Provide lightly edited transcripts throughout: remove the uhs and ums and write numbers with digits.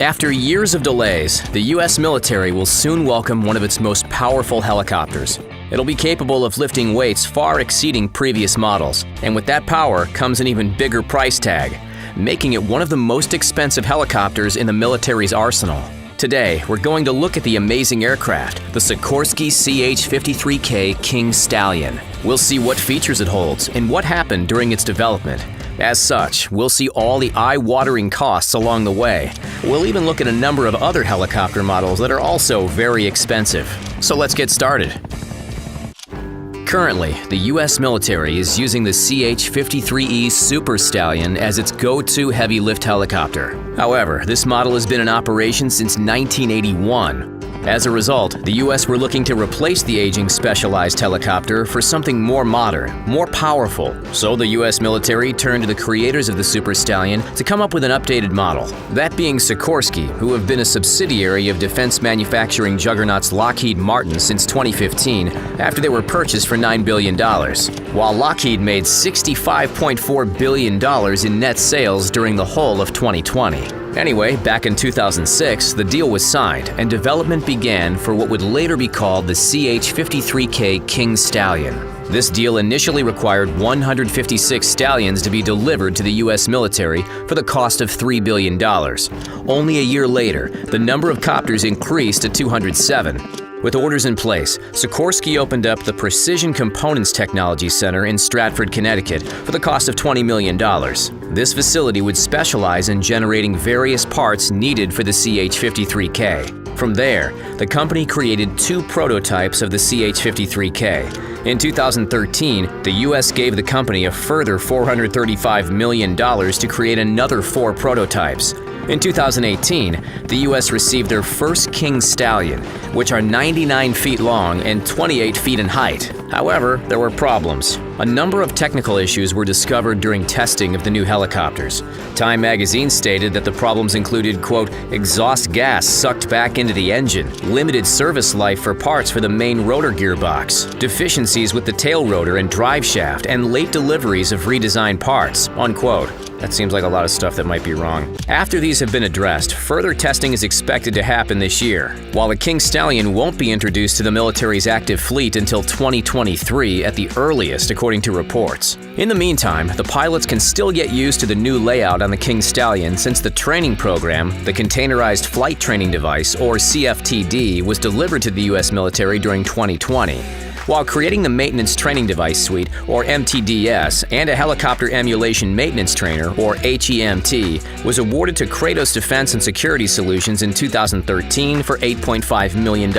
After years of delays, the U.S. military will soon welcome one of its most powerful helicopters. It'll be capable of lifting weights far exceeding previous models, and with that power comes an even bigger price tag, making it one of the most expensive helicopters in the military's arsenal. Today, we're going to look at the amazing aircraft, the Sikorsky CH-53K King Stallion. We'll see what features it holds and what happened during its development. As such, we'll see all the eye-watering costs along the way. We'll even look at a number of other helicopter models that are also very expensive. So let's get started. Currently, the U.S. military is using the CH-53E Super Stallion as its go-to heavy lift helicopter. However, this model has been in operation since 1981. As a result, the U.S. were looking to replace the aging specialized helicopter for something more modern, more powerful. So the U.S. military turned to the creators of the Super Stallion to come up with an updated model. That being Sikorsky, who have been a subsidiary of defense manufacturing juggernauts Lockheed Martin since 2015 after they were purchased for $9 billion. While Lockheed made $65.4 billion in net sales during the whole of 2020. Anyway, back in 2006, the deal was signed and development began for what would later be called the CH-53K King Stallion. This deal initially required 156 Stallions to be delivered to the U.S. military for the cost of $3 billion. Only a year later, the number of copters increased to 207. With orders in place, Sikorsky opened up the Precision Components Technology Center in Stratford, Connecticut for the cost of $20 million. This facility would specialize in generating various parts needed for the CH-53K. From there, the company created 2 prototypes of the CH-53K. In 2013, the U.S. gave the company a further $435 million to create another 4 prototypes. In 2018, the U.S. received their first King Stallion, which are 99 feet long and 28 feet in height. However, there were problems. A number of technical issues were discovered during testing of the new helicopters. Time magazine stated that the problems included, quote, exhaust gas sucked back into the engine, limited service life for parts for the main rotor gearbox, deficiencies with the tail rotor and drive shaft, and late deliveries of redesigned parts, unquote. That seems like a lot of stuff that might be wrong. After these have been addressed, further testing is expected to happen this year. While the King Stallion won't be introduced to the military's active fleet until 2023 at the earliest, according to reports. In the meantime, the pilots can still get used to the new layout on the King Stallion since the training program, the Containerized Flight Training Device, or CFTD, was delivered to the U.S. military during 2020. While creating the Maintenance Training Device Suite, or MTDS, and a Helicopter Emulation Maintenance Trainer, or HEMT, was awarded to Kratos Defense and Security Solutions in 2013 for $8.5 million.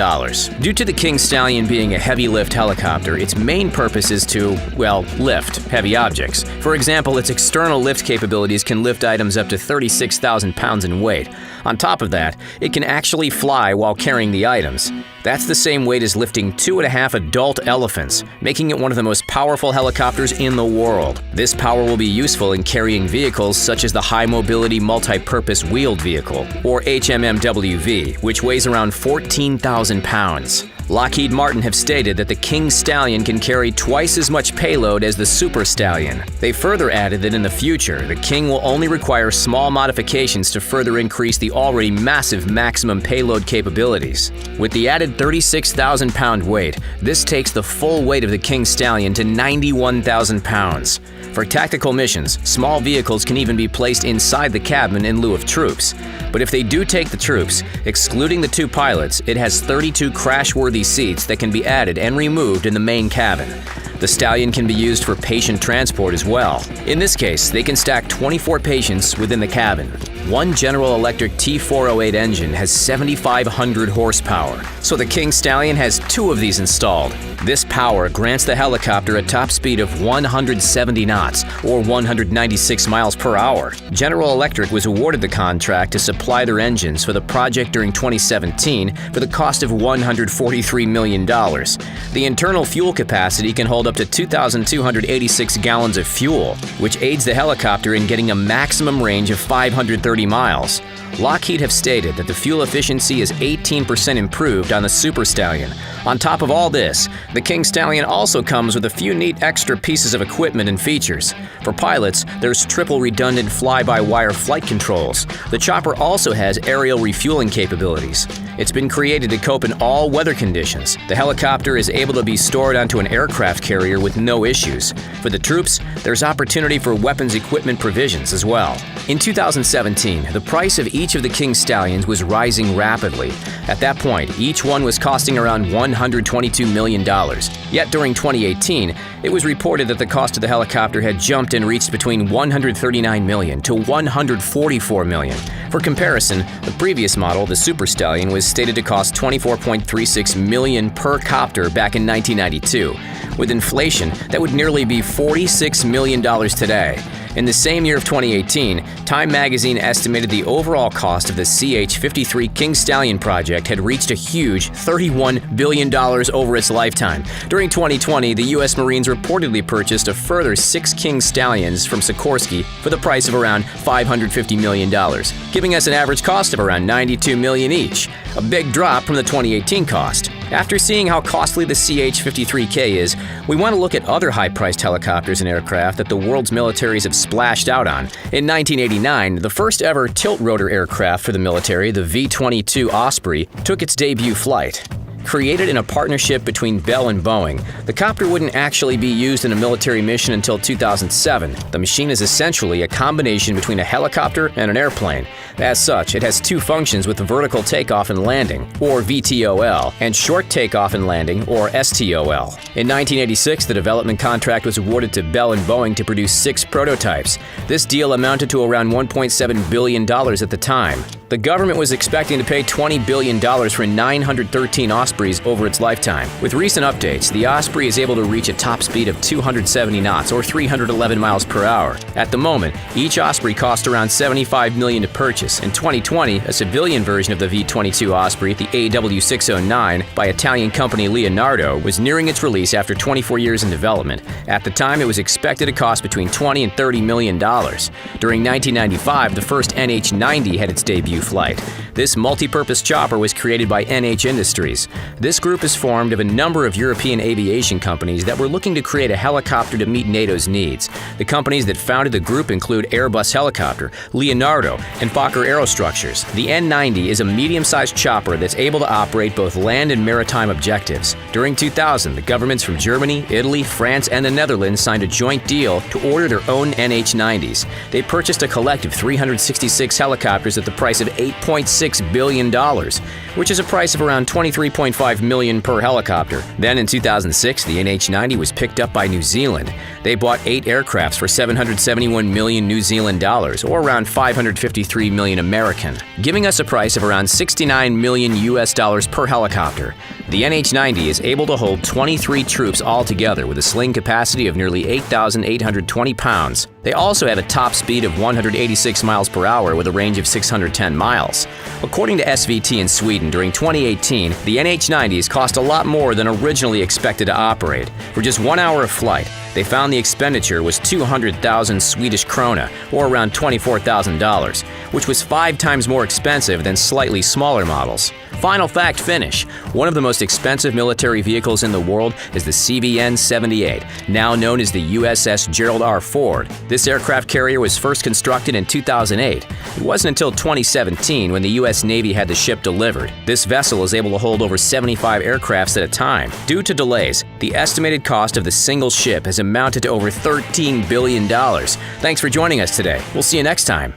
Due to the King Stallion being a heavy-lift helicopter, its main purpose is to, well, lift heavy objects. For example, its external lift capabilities can lift items up to 36,000 pounds in weight. On top of that, it can actually fly while carrying the items. That's the same weight as lifting 2.5 adult elephants, making it one of the most powerful helicopters in the world. This power will be useful in carrying vehicles such as the High Mobility Multi-Purpose Wheeled Vehicle, or HMMWV, which weighs around 14,000 pounds. Lockheed Martin have stated that the King Stallion can carry twice as much payload as the Super Stallion. They further added that in the future, the King will only require small modifications to further increase the already massive maximum payload capabilities. With the added 36,000-pound weight, this takes the full weight of the King Stallion to 91,000 pounds. For tactical missions, small vehicles can even be placed inside the cabin in lieu of troops. But if they do take the troops, excluding the 2 pilots, it has 32 crash-worthy seats that can be added and removed in the main cabin. The Stallion can be used for patient transport as well. In this case, they can stack 24 patients within the cabin. One General Electric T408 engine has 7,500 horsepower, so the King Stallion has 2 of these installed. This power grants the helicopter a top speed of 170 knots, or 196 miles per hour. General Electric was awarded the contract to supply their engines for the project during 2017 for the cost of $143 million. The internal fuel capacity can hold up to 2,286 gallons of fuel, which aids the helicopter in getting a maximum range of 530 130 miles. Lockheed have stated that the fuel efficiency is 18% improved on the Super Stallion. On top of all this, the King Stallion also comes with a few neat extra pieces of equipment and features. For pilots, there's triple redundant fly-by-wire flight controls. The chopper also has aerial refueling capabilities. It's been created to cope in all weather conditions. The helicopter is able to be stored onto an aircraft carrier with no issues. For the troops, there's opportunity for weapons equipment provisions as well. In 2017, the price of each of the King Stallions was rising rapidly. At that point, each one was costing around $122 million. Yet during 2018, it was reported that the cost of the helicopter had jumped and reached between $139 million to $144 million. For comparison, the previous model, the Super Stallion, was stated to cost $24.36 million per copter back in 1992. With inflation, that would nearly be $46 million today. In the same year of 2018, Time magazine estimated the overall cost of the CH-53 King Stallion project had reached a huge $31 billion over its lifetime. During 2020, the U.S. Marines reportedly purchased a further 6 King Stallions from Sikorsky for the price of around $550 million, giving us an average cost of around $92 million each, a big drop from the 2018 cost. After seeing how costly the CH-53K is, we want to look at other high-priced helicopters and aircraft that the world's militaries have splashed out on. In 1989, the first ever tilt-rotor aircraft for the military, the V-22 Osprey, took its debut flight. Created in a partnership between Bell and Boeing, the copter wouldn't actually be used in a military mission until 2007. The machine is essentially a combination between a helicopter and an airplane. As such, it has 2 functions with vertical takeoff and landing, or VTOL, and short takeoff and landing, or STOL. In 1986, the development contract was awarded to Bell and Boeing to produce 6 prototypes. This deal amounted to around $1.7 billion at the time. The government was expecting to pay $20 billion for 913 Ospreys over its lifetime. With recent updates, the Osprey is able to reach a top speed of 270 knots or 311 miles per hour. At the moment, each Osprey cost around $75 million to purchase. In 2020, a civilian version of the V-22 Osprey, the AW609, by Italian company Leonardo, was nearing its release after 24 years in development. At the time, it was expected to cost between $20 and $30 million. During 1995, the first NH-90 had its debut flight. This multi-purpose chopper was created by NH Industries. This group is formed of a number of European aviation companies that were looking to create a helicopter to meet NATO's needs. The companies that founded the group include Airbus Helicopter, Leonardo, and Fokker Aerostructures. The N90 is a medium-sized chopper that's able to operate both land and maritime objectives. During 2000, the governments from Germany, Italy, France, and the Netherlands signed a joint deal to order their own NH90s. They purchased a collective 366 helicopters at the price of $8.6 billion, which is a price of around $23.5 million per helicopter. Then in 2006, the NH90 was picked up by New Zealand. They bought 8 aircrafts for 771 million New Zealand dollars, or around 553 million American, giving us a price of around 69 million US dollars per helicopter. The NH90 is able to hold 23 troops altogether with a sling capacity of nearly 8,820 pounds. They also have a top speed of 186 miles per hour with a range of 610 miles. According to SVT in Sweden, during 2018, the NH90s cost a lot more than originally expected to operate. For just 1 hour of flight, they found the expenditure was 200,000 Swedish krona, or around $24,000, which was 5 times more expensive than slightly smaller models. Final fact finish. One of the most expensive military vehicles in the world is the CVN-78, now known as the USS Gerald R. Ford. This aircraft carrier was first constructed in 2008. It wasn't until 2017 when the U.S. Navy had the ship delivered. This vessel is able to hold over 75 aircrafts at a time. Due to delays, the estimated cost of the single ship has amounted to over $13 billion. Thanks for joining us today. We'll see you next time.